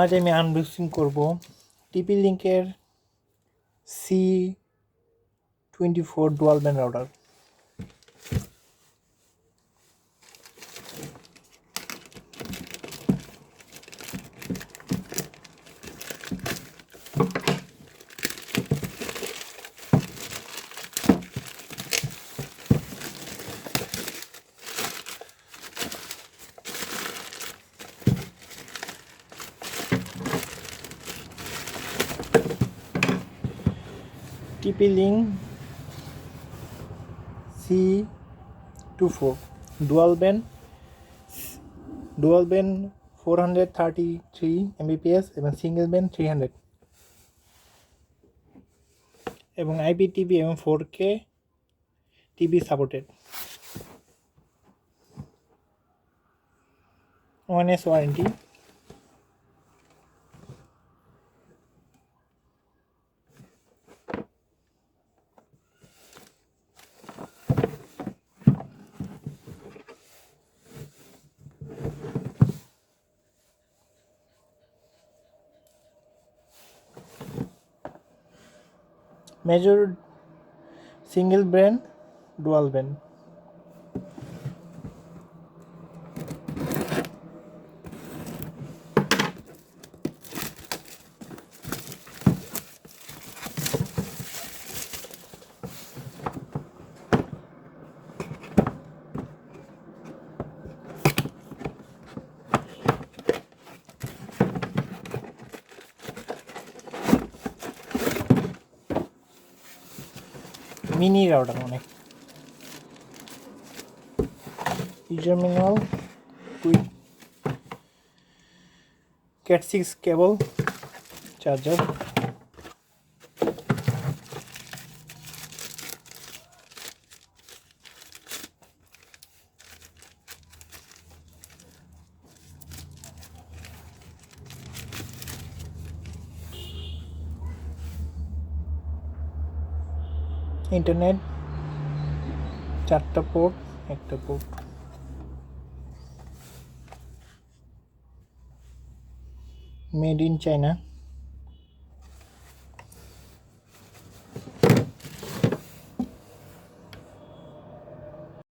আজ আমি আনবক্সিং করব টিপি লিঙ্কের C24 ডুয়াল ব্যান্ড রাউটার। টিপি link C24 dual band 433 Mbps এবং সিঙ্গেল ব্যান্ড 300 এবং IPTV এবং 4K TV supported. 1 years warranty. Measured single band dual band। Mini router অনেক। ইউজার ম্যানুয়াল, কুইক Cat 6 কেবল, চার্জার। ইন্টারনেট, 4টা port, একটা port. Made in China.